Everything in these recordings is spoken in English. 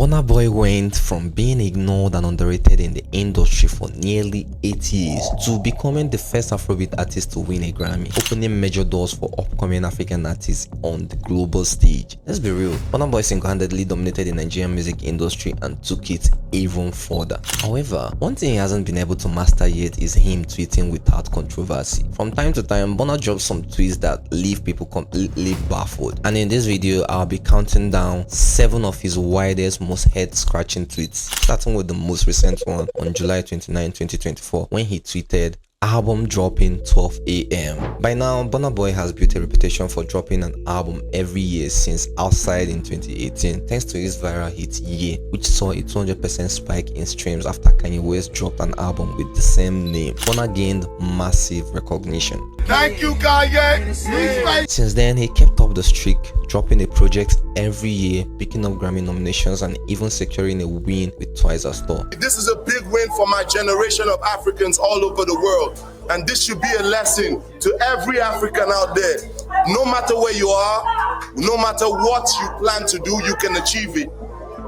Burna Boy went from being ignored and underrated in the industry for nearly 8 years to becoming the first Afrobeat artist to win a Grammy, opening major doors for upcoming African artists on the global stage. Let's be real, Burna Boy single-handedly dominated the Nigerian music industry and took it even further. However, one thing he hasn't been able to master yet is him tweeting without controversy. From time to time, Burna drops some tweets that leave people completely baffled, and in this video I'll be counting down 7 of his widest, most head-scratching tweets, starting with the most recent one on July 29, 2024, when he tweeted, "Album dropping 12 a.m. By now, Burna Boy has built a reputation for dropping an album every year since Outside in 2018, thanks to his viral hit Ye, which saw a 200% spike in streams after Kanye West dropped an album with the same name. Burna gained massive recognition. Thank you, Kanye. Since then, he kept up the streak, dropping a project every year, picking up Grammy nominations, and even securing a win with Twice as Tall. This is a big win for my generation of Africans all over the world. And this should be a lesson to every African out there. No matter where you are, no matter what you plan to do, you can achieve it.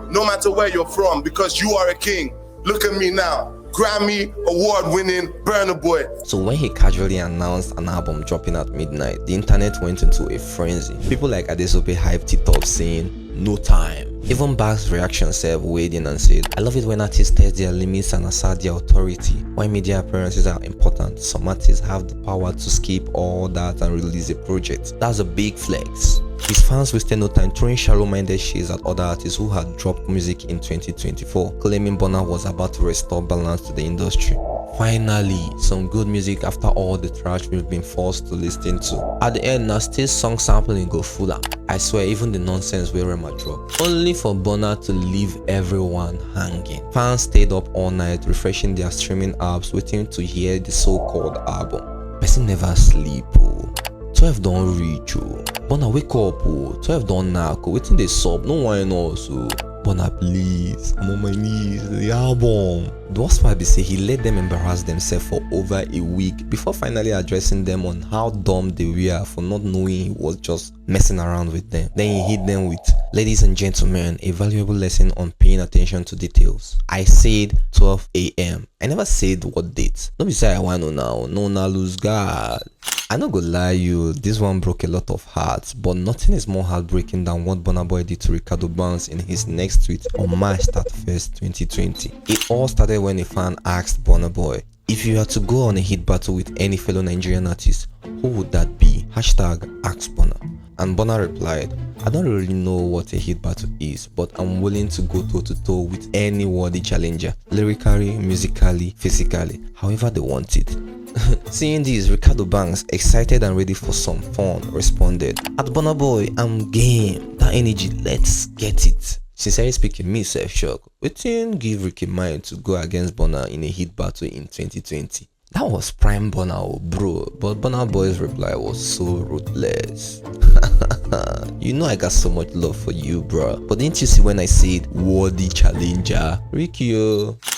No matter where you're from, because you are a king. Look at me now. Grammy award-winning Burna Boy. So when he casually announced an album dropping at midnight, the internet went into a frenzy. People like Adesope hyped it up, saying, "No time." Even Bag's reaction weighed in and said, "I love it when artists test their limits and assert their authority. While media appearances are important, some artists have the power to skip all that and release a project. That's a big flex." His fans wasted no time throwing shallow-minded shades at other artists who had dropped music in 2024, claiming Burna was about to restore balance to the industry. Finally, some good music after all the trash we've been forced to listen to. At the end, now still song sampling go fuller. I swear, even the nonsense where Rema dropped, only for Burna to leave everyone hanging. Fans stayed up all night refreshing their streaming apps, waiting to hear the so-called album. Person never sleep. 12 don't reach. Burna wake up. 12 don't knock. Waiting they sub. No one else. Burna, please, I'm on my knees. The album. The worst part be say he let them embarrass themselves for over a week before finally addressing them on how dumb they were for not knowing he was just messing around with them. Then he hit them with, "Ladies and gentlemen, a valuable lesson on paying attention to details. I said 12 a.m. I never said what date. Don't be say I want to now. No, now lose God." I not gonna lie you, this one broke a lot of hearts, but nothing is more heartbreaking than what Burna Boy did to Reekado Bounce in his next tweet on March 31st, 2020. It all started when a fan asked Burna Boy, "If you had to go on a hit battle with any fellow Nigerian artist, who would that be? Hashtag ask Burna." And Burna replied, "I don't really know what a hit battle is, but I'm willing to go toe-to-toe with any worthy challenger, lyrically, musically, physically, however they want it." Seeing this, Reekado Banks, excited and ready for some fun, responded, "At Burna Boy, I'm game. That energy, let's get it." Sincerely speaking, me self-shock. Wetin give Ricky mind to go against Burna in a hit battle in 2020? That was prime Burna, bro, but Burna Boy's reply was so ruthless. You know I got so much love for you, bro, but didn't you see when I said worthy challenger? Ricky,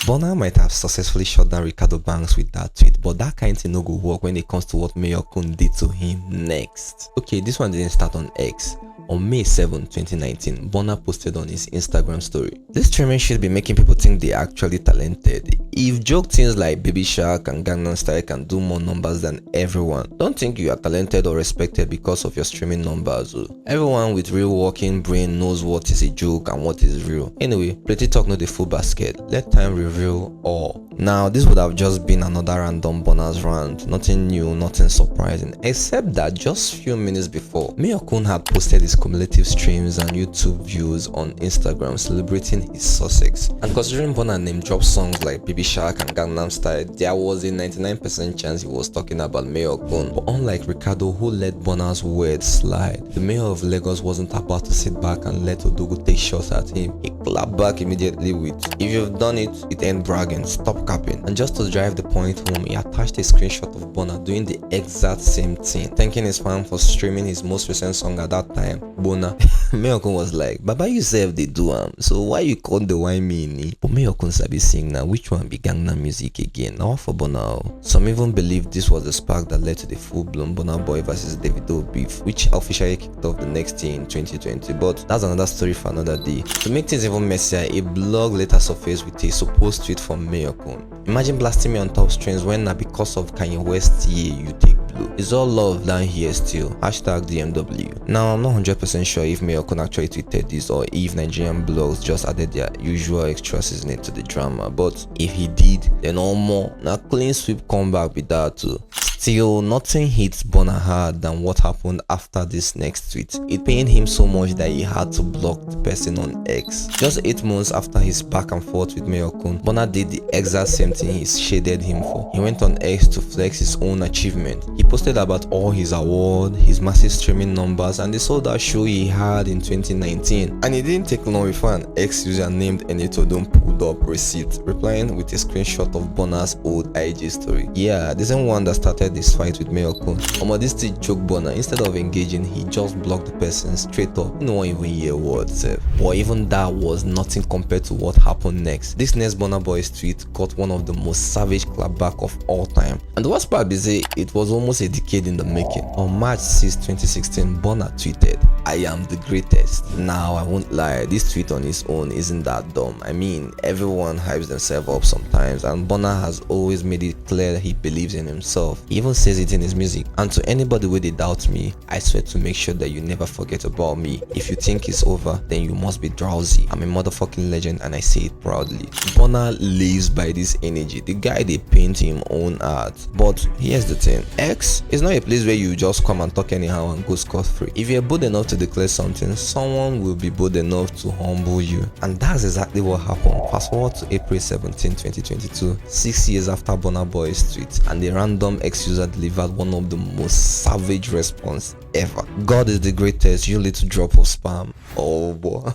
Burna might have successfully shut down Reekado Banks with that tweet, but that kind thing no go work when it comes to what Mayorkun did to him next. Okay, this one didn't start on X. On May 7, 2019, Burna posted on his Instagram story, "This streaming should be making people think they're actually talented. If joke things like Baby Shark and Gangnam Style can do more numbers than everyone, don't think you are talented or respected because of your streaming numbers. Everyone with real working brain knows what is a joke and what is real. Anyway, plenty talk not the full basket. Let time reveal all." Now, this would have just been another random Burna's rant, nothing new, nothing surprising, except that just few minutes before, Mayorkun had posted his cumulative streams and YouTube views on Instagram celebrating his success. And considering Burna name dropped songs like Baby Shark and Gangnam Style, there was a 99% chance he was talking about Mayorkun. But unlike Reekado, who let Burna's words slide, the mayor of Lagos wasn't about to sit back and let Odogu take shots at him. He clapped back immediately with, "If you've done it, it ain't bragging, stop capping." And just to drive the point home, he attached a screenshot of Burna doing the exact same thing, thanking his fan for streaming his most recent song at that time Burna. Mayorkun was like, Baba yourself they do so why you call the wine me ni? But Mayorkun sabi sing now, which one be Gangnam Music again? Now for Burna. Some even believe this was the spark that led to the full-blown Burna Boy versus Davido beef, which officially kicked off the next year in 2020, but that's another story for another day. To make things even messier, a blog later surfaced with a supposed tweet from Mayorkun. Imagine blasting me on top strings when na because of Kanye West yeah you take blue. It's all love down here still. Hashtag DMW. Now I'm not 100% sure if Mayorkun actually tweeted this or if Nigerian blogs just added their usual extra seasoning to the drama, but if he did, then all more. Now clean sweep comeback with that too. Still, nothing hits Burna hard than what happened after this next tweet. It pained him so much that he had to block the person on X. Just 8 months after his back and forth with Mayorkun, Burna did the exact same thing he shaded him for. He went on X to flex his own achievement. He posted about all his awards, his massive streaming numbers, and the sold out show he had in 2019. And it didn't take long before an X user named Enitodon pulled up receipt, replying with a screenshot of Burna's old IG story. Yeah, the same one that started this fight with Mayorkun. This still joke Burna, instead of engaging, he just blocked the person straight up. No one even hear words. Or even that was nothing compared to what happened next. This next Burna Boy's tweet got one of the most savage clapback of all time. And the worst part is it was almost a decade in the making. On March 6, 2016, Burna tweeted, "I am the greatest." Now I won't lie, this tweet on its own isn't that dumb. I mean, everyone hypes themselves up sometimes, and Burna has always made it clear he believes in himself. He even says it in his music. And to anybody where they doubt me, I swear to make sure that you never forget about me. If you think it's over, then you must be drowsy. I'm a motherfucking legend and I say it proudly. Burna lives by this energy. The guy they paint him own art. But here's the thing, X is not a place where you just come and talk anyhow and go scot-free. If you're bold enough to declare something, someone will be bold enough to humble you. And that's exactly what happened. Fast forward to April 17, 2022, 6 years after Burna Boy's tweet, and the random X user delivered one of the most savage response ever. "God is the greatest, you little drop of spam." Oh boy.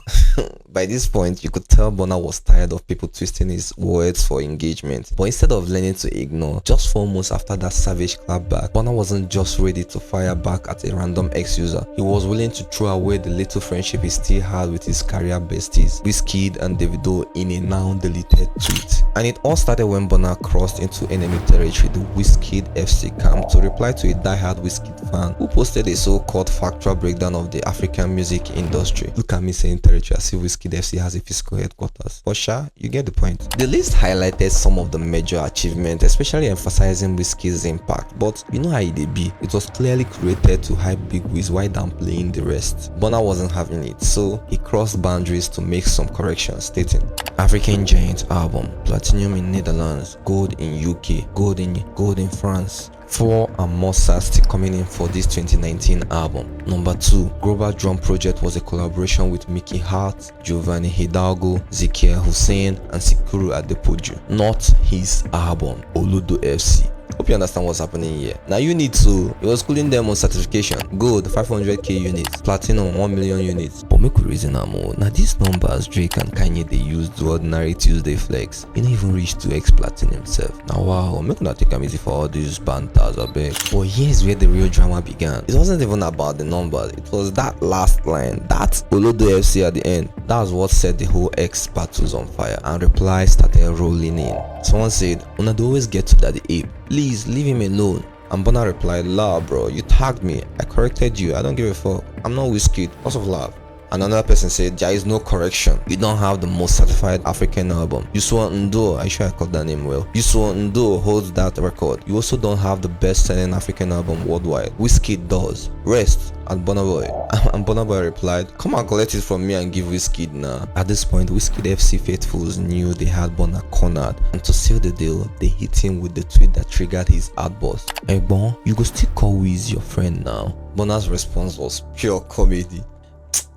By this point, you could tell Burna was tired of people twisting his words for engagement. But instead of learning to ignore, just 4 months after that savage clapback, Burna wasn't just ready to fire back at a random X user. He was willing to throw away the little friendship he still had with his career besties, Wizkid and Davido, in a now deleted tweet. And it all started when Burna crossed into enemy territory, the Wizkid FC camp, to reply to a diehard Wizkid fan who posted a so-called factual breakdown of the African music industry. Look at me saying territory as if Wizkid FC has a physical headquarters. But sure, you get the point. The list highlighted some of the major achievements, especially emphasizing Wizkid's impact, but you know how it be. It was clearly created to hype Big Wiz while downplaying the rest. Burna wasn't having it, so he crossed boundaries to make some corrections, stating, "African Giant album, platinum in Netherlands, gold in UK, gold in France. 4 and more stars still coming in for this 2019 album. Number 2, Global Drum Project was a collaboration with Mickey Hart, Giovanni Hidalgo, Zikia Hussein, and Sikuru Adepoju. Not his album, Olodo FC." Hope you understand what's happening here. Now you need to, it was schooling them on certification. Gold 500k units, platinum 1 million units. But make we reason more. Now these numbers Drake and Kanye they use the ordinary Tuesday flex. He don't even reach to X platinum himself. Now wow, make not take am easy for all these banters a bit. But here's where the real drama began. It wasn't even about the numbers, it was that last line, that Olodo FC at the end. That's what set the whole X battles on fire, and replies started rolling in. Someone said, "Una do always get to that ape. Please leave him alone." And Burna replied, "La bro, you tagged me, I corrected you, I don't give a fuck, I'm not Wizkid, lots of love." And another person said, "There is no correction, you don't have the most certified African album. Yusuf Ndo, I sure I called that name well. Yusuf Ndo holds that record. You also don't have the best selling African album worldwide. Wizkid does. Rest." And Burna Boy. And Burna Boy replied, "Come and collect it from me and give Wizkid now." At this point, Wizkid FC faithfuls knew they had Burna cornered, and to seal the deal, they hit him with the tweet that triggered his outburst. "Hey bon, you go still call Wiz your friend now?" Burna's response was pure comedy.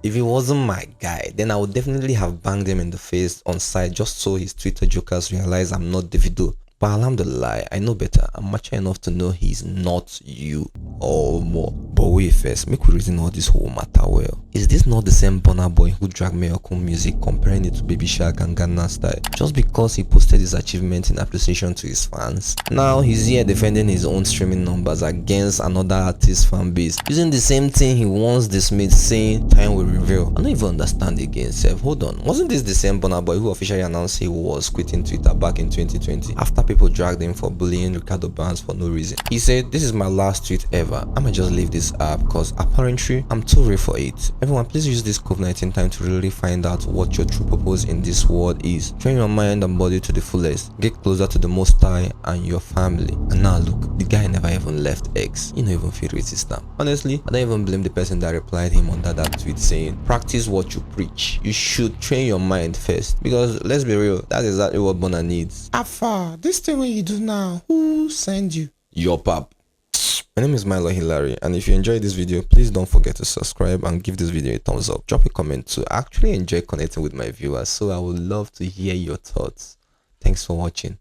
If he wasn't my guy, then I would definitely have banged him in the face on site just so his Twitter jokers realize I'm not Davido. But alhamdulillah, I know better. I'm mature enough to know he's not you or more. But wait first, make we reason all this whole matter well. Is this not the same Burna Boy who dragged Mayorkun music, comparing it to Baby Shark and Gangnam Style, just because he posted his achievement in appreciation to his fans? Now he's here defending his own streaming numbers against another artist's fan base, using the same thing he once dismissed, saying time will reveal. I don't even understand again, Seth. Hold on, wasn't this the same Burna Boy who officially announced he was quitting Twitter back in 2020 after people dragged him for bullying Reekado bands for no reason? He said, "This is my last tweet ever. I might just leave this app because apparently I'm too real for it. Everyone, please use this COVID-19 time to really find out what your true purpose in this world is. Train your mind and body to the fullest. Get closer to the Most High and your family." And now look, the guy never even left X. You don't even feel racist now. Honestly, I don't even blame the person that replied him under that tweet saying, "Practice what you preach. You should train your mind first." Because let's be real, that's exactly what Burna needs. Afa, this thing what you do now, who send you? Your pap. My name is Milor Hilary, and if you enjoyed this video, please don't forget to subscribe and give this video a thumbs up. Drop a comment too. I actually enjoy connecting with my viewers, so I would love to hear your thoughts. Thanks for watching.